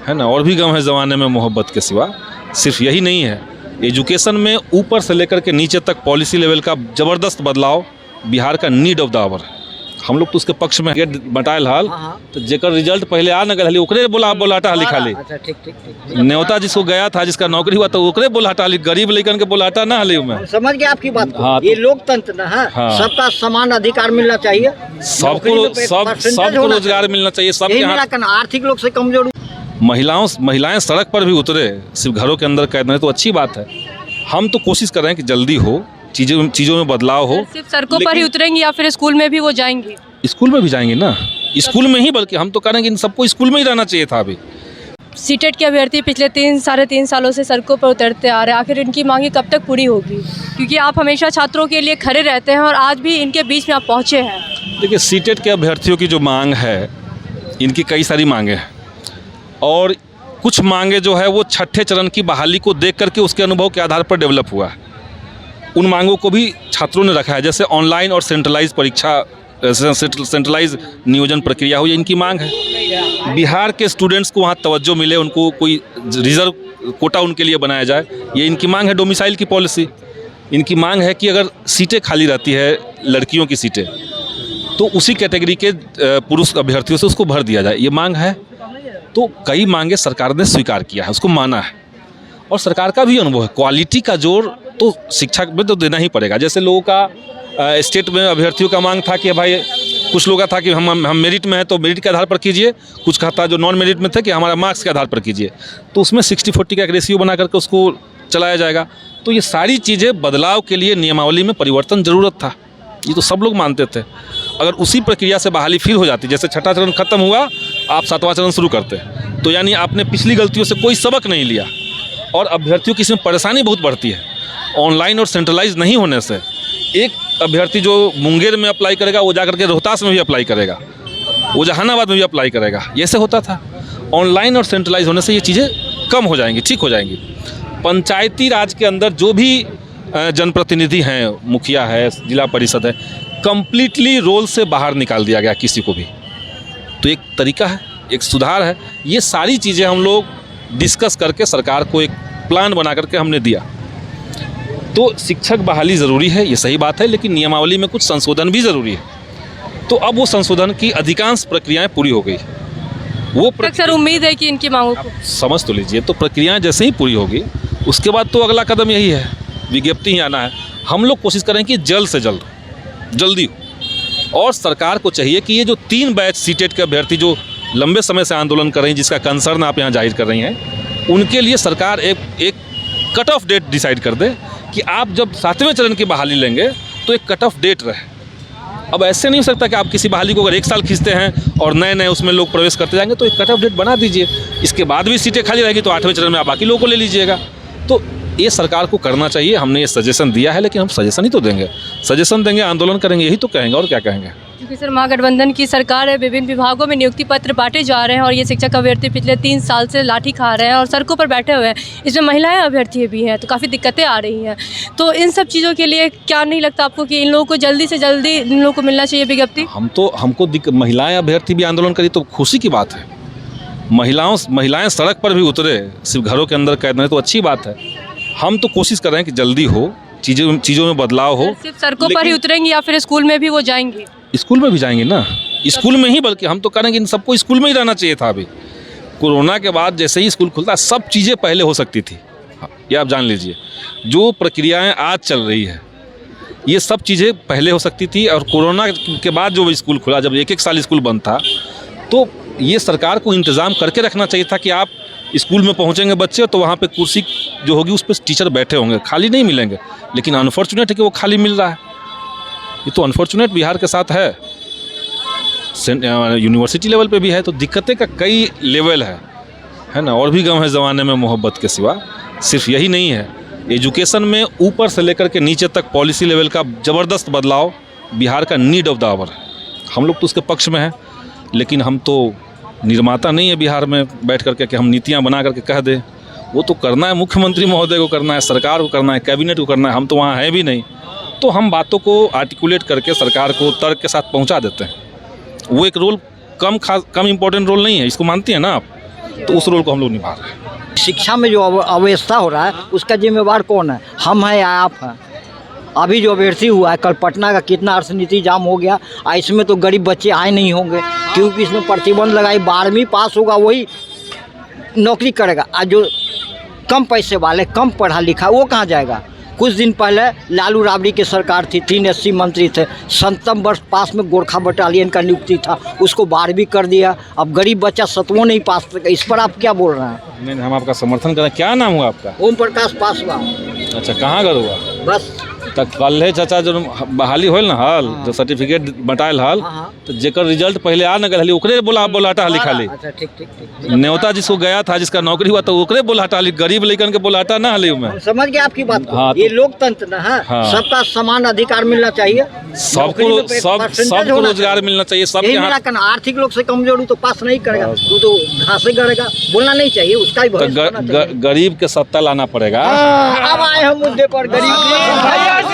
है ना। और भी गम है ज़माने में मोहब्बत के सिवा। सिर्फ यही नहीं है, एजुकेशन में ऊपर से लेकर के नीचे तक पॉलिसी लेवल का ज़बरदस्त बदलाव बिहार का नीड ऑफ द आवर। हम लोग तो उसके पक्ष में गेट बटाइल हाल तो जेकर रिजल्ट पहले आ न गल ओकरे बोलाटा हाली खाली। अच्छा, ठीक। न्योता जिसको गया था, जिसका नौकरी हुआ तो ओकरे बोलाटा हाली, गरीब लेकिन के बोलाटा ना हाली में। समझ गया आपकी बात को। हाँ, ये लोकतंत्र ना है। हाँ। सबका समान अधिकार मिलना चाहिए, सबको रोजगार मिलना चाहिए, सबके हाथ। आर्थिक लोग से कमजोर महिलाएं सड़क पर भी उतरे, सिर्फ घरों के अंदर कैद नहीं, तो अच्छी बात है। हम तो कोशिश कर रहे हैं कि जल्दी हो, चीज़ों में बदलाव हो। सिर्फ सड़कों पर ही उतरेंगी या फिर स्कूल में भी वो जाएंगी? स्कूल में भी जाएंगे ना, स्कूल में ही, बल्कि हम तो कह रहे हैं कि इन सबको स्कूल में ही रहना चाहिए था। अभी सीटेट के अभ्यर्थी पिछले साढ़े तीन सालों से सड़कों पर उतरते आ रहे हैं, आखिर इनकी मांगे कब तक पूरी होगी? क्योंकि आप हमेशा छात्रों के लिए खड़े रहते हैं और आज भी इनके बीच में आप पहुँचे हैं। देखिए, सीटेट के अभ्यर्थियों की जो मांग है, इनकी कई सारी मांगे हैं और कुछ मांगे जो है वो छठे चरण की बहाली को देख करके उसके अनुभव के आधार पर डेवलप हुआ है। उन मांगों को भी छात्रों ने रखा है, जैसे ऑनलाइन और सेंट्रलाइज परीक्षा, सेंट्रलाइज नियोजन प्रक्रिया हो, ये इनकी मांग है। बिहार के स्टूडेंट्स को वहाँ तवज्जो मिले, उनको कोई रिजर्व कोटा उनके लिए बनाया जाए, ये इनकी मांग है। डोमिसाइल की पॉलिसी इनकी मांग है कि अगर सीटें खाली रहती है, लड़कियों की सीटें, तो उसी कैटेगरी के पुरुष अभ्यर्थियों से उसको भर दिया जाए, ये मांग है। तो कई मांगे सरकार ने स्वीकार किया है, उसको माना है और सरकार का भी अनुभव है। क्वालिटी का जोर तो शिक्षा में तो देना ही पड़ेगा। जैसे लोगों का स्टेट में अभ्यर्थियों का मांग था कि भाई, कुछ लोगों का था कि हम मेरिट में हैं तो मेरिट के आधार पर कीजिए, कुछ का था जो नॉन मेरिट में थे कि हमारा मार्क्स के आधार पर कीजिए, तो उसमें 60-40 का एक रेशियो बना करके उसको चलाया जाएगा। तो ये सारी चीज़ें बदलाव के लिए नियमावली में परिवर्तन ज़रूरत था, ये तो सब लोग मानते थे। अगर उसी प्रक्रिया से बहाली फिर हो जाती, जैसे छठा चरण खत्म हुआ, आप सातवां चरण शुरू करते, तो यानी आपने पिछली गलतियों से कोई सबक नहीं लिया और अभ्यर्थियों की इसमें परेशानी बहुत बढ़ती है। ऑनलाइन और सेंट्रलाइज नहीं होने से एक अभ्यर्थी जो मुंगेर में अप्लाई करेगा, वो जाकर के रोहतास में भी अप्लाई करेगा, वो जहानाबाद में भी अप्लाई करेगा, ये से होता था। ऑनलाइन और सेंट्रलाइज होने से ये चीज़ें कम हो जाएंगी, ठीक हो जाएंगी। पंचायती राज के अंदर जो भी जनप्रतिनिधि हैं, मुखिया है, जिला परिषद है, कंप्लीटली रोल से बाहर निकाल दिया गया किसी को भी, तो एक तरीका है, एक सुधार है। ये सारी चीज़ें हम लोग डिस्कस करके सरकार को एक प्लान बना करके हमने दिया। तो शिक्षक बहाली ज़रूरी है, ये सही बात है, लेकिन नियमावली में कुछ संशोधन भी ज़रूरी है। तो अब वो संशोधन की अधिकांश प्रक्रियाएं पूरी हो गई। वो सर उम्मीद है कि इनकी मांगों को समझ तो लीजिए, तो प्रक्रियाएं जैसे ही पूरी होगी उसके बाद तो अगला कदम यही है, विज्ञप्ति ही आना है। हम लोग कोशिश करें कि जल्द से जल्दी हो, और सरकार को चाहिए कि ये जो 3 बैच सीटेट के अभ्यर्थी जो लंबे समय से आंदोलन कर रही हैं, जिसका कंसर्न आप यहाँ जाहिर कर रही हैं, उनके लिए सरकार एक कट ऑफ डेट डिसाइड कर दे कि आप जब 7वें चरण की बहाली लेंगे तो एक कट ऑफ डेट रहे। अब ऐसे नहीं हो सकता कि आप किसी बहाली को अगर 1 साल खींचते हैं और नए उसमें लोग प्रवेश करते जाएंगे, तो एक कट ऑफ डेट बना दीजिए। इसके बाद भी सीटें खाली रहेगी तो 8वें चरण में आप बाकी लोगों को ले लीजिएगा। तो ये सरकार को करना चाहिए। हमने ये सजेशन दिया है, लेकिन हम सजेशन ही तो देंगे, सजेशन देंगे, आंदोलन करेंगे, यही तो कहेंगे, और क्या कहेंगे। क्योंकि सर महागठबंधन की सरकार है, विभिन्न विभागों में नियुक्ति पत्र बांटे जा रहे हैं और ये शिक्षक अभ्यर्थी पिछले 3 साल से लाठी खा रहे हैं और सड़कों पर बैठे हुए हैं। इसमें महिलाएं अभ्यर्थी भी हैं, तो काफ़ी दिक्कतें आ रही हैं। तो इन सब चीज़ों के लिए क्या नहीं लगता आपको कि इन लोगों को जल्दी से जल्दी इन लोगों को मिलना चाहिए विज्ञप्ति? हमको महिलाएं अभ्यर्थी भी आंदोलन करी तो खुशी की बात है। महिलाएं सड़क पर भी उतरे, सिर्फ घरों के अंदर कैद नहीं, तो अच्छी बात है। हम तो कोशिश कर रहे हैं कि जल्दी हो, चीज़ों में बदलाव हो। सिर्फ सड़कों पर ही उतरेंगी या फिर स्कूल में भी वो जाएंगी? स्कूल में भी जाएंगे ना, स्कूल में ही, बल्कि हम तो कह रहे हैं कि इन सबको स्कूल में ही रहना चाहिए था। अभी कोरोना के बाद जैसे ही स्कूल खुलता, सब चीज़ें पहले हो सकती थी। ये आप जान लीजिए, जो प्रक्रियाएं आज चल रही है, ये सब चीज़ें पहले हो सकती थी। और कोरोना के बाद जो स्कूल खुला, जब 1-1 साल स्कूल बंद था, तो ये सरकार को इंतज़ाम करके रखना चाहिए था कि आप स्कूल में पहुंचेंगे बच्चे तो वहाँ पे कुर्सी जो होगी उस पर टीचर बैठे होंगे, खाली नहीं मिलेंगे। लेकिन अनफॉर्चुनेट है कि वो खाली मिल रहा है, ये तो अनफॉर्चुनेट बिहार के साथ है। यूनिवर्सिटी लेवल पे भी है, तो दिक्कतें का कई लेवल है ना। और भी गम है ज़माने में मोहब्बत के सिवा। सिर्फ यही नहीं है, एजुकेशन में ऊपर से लेकर के नीचे तक पॉलिसी लेवल का ज़बरदस्त बदलाव बिहार का नीड ऑफ द आवर। हम लोग तो उसके पक्ष में हैं, लेकिन हम तो निर्माता नहीं है बिहार में बैठ करके कि हम नीतियां बना करके कह दें। वो तो करना है मुख्यमंत्री महोदय को करना है, सरकार को करना है, कैबिनेट को करना है। हम तो वहाँ हैं भी नहीं, तो हम बातों को आर्टिकुलेट करके सरकार को तर्क के साथ पहुँचा देते हैं। वो एक रोल कम इम्पोर्टेंट रोल नहीं है, इसको मानती हैं ना आप। तो उस रोल को हम लोग निभा रहे हैं। शिक्षा में जो अव्यवस्था हो रहा है उसका जिम्मेवार कौन है, हम हैं या आप हैं? अभी जो अभ्यर्थी हुआ है, कल पटना का कितना अर्थनीति जाम हो गया, इसमें तो गरीब बच्चे आए नहीं होंगे क्योंकि इसमें प्रतिबंध लगाई 12वीं पास होगा वही नौकरी करेगा, और जो कम पैसे वाले कम पढ़ा लिखा वो कहाँ जाएगा। कुछ दिन पहले लालू राबड़ी की सरकार थी, 3 SC मंत्री थे, 57 वर्ष पास में गोरखा बटालियन का नियुक्ति था, उसको 12वीं कर दिया। अब गरीब बच्चा 7वां नहीं पास, इस पर आप क्या बोल रहे हैं? नहीं, हम आपका समर्थन करें। क्या नाम हुआ आपका? ओम प्रकाश पासवान। अच्छा, कहाँ घर हुआ? बस तो कल है चाचा जो बहाली होल ना हाल, जो सर्टिफिकेट बटायल हाल, तो जेकर रिजल्ट पहले आ न गल ओकरे बोलाहटा हाली खाली। अच्छा, ठीक ठीक ठीक। न्योता जिसको गया था, जिसका नौकरी हुआ, तो ओकरे बोलाहटा हाली, गरीब लेकर के बोलाहटा ना हाली में। समझ गए आपकी बात को। हाँ, ये लोकतंत्र ना है। हाँ। सबका समान अधिकार मिलना चाहिए, सबको रोजगार मिलना चाहिए। सबके यही मेरा कहना। आर्थिक लोग से कमजोर तो पास नहीं करेगा, तू तो घासे गड़ेगा, बोलना नहीं चाहिए, उसका ही भविष्य होना चाहिए। गरीब के सत्ता लाना पड़ेगा। अब आए हम मुद्दे पर, गरीब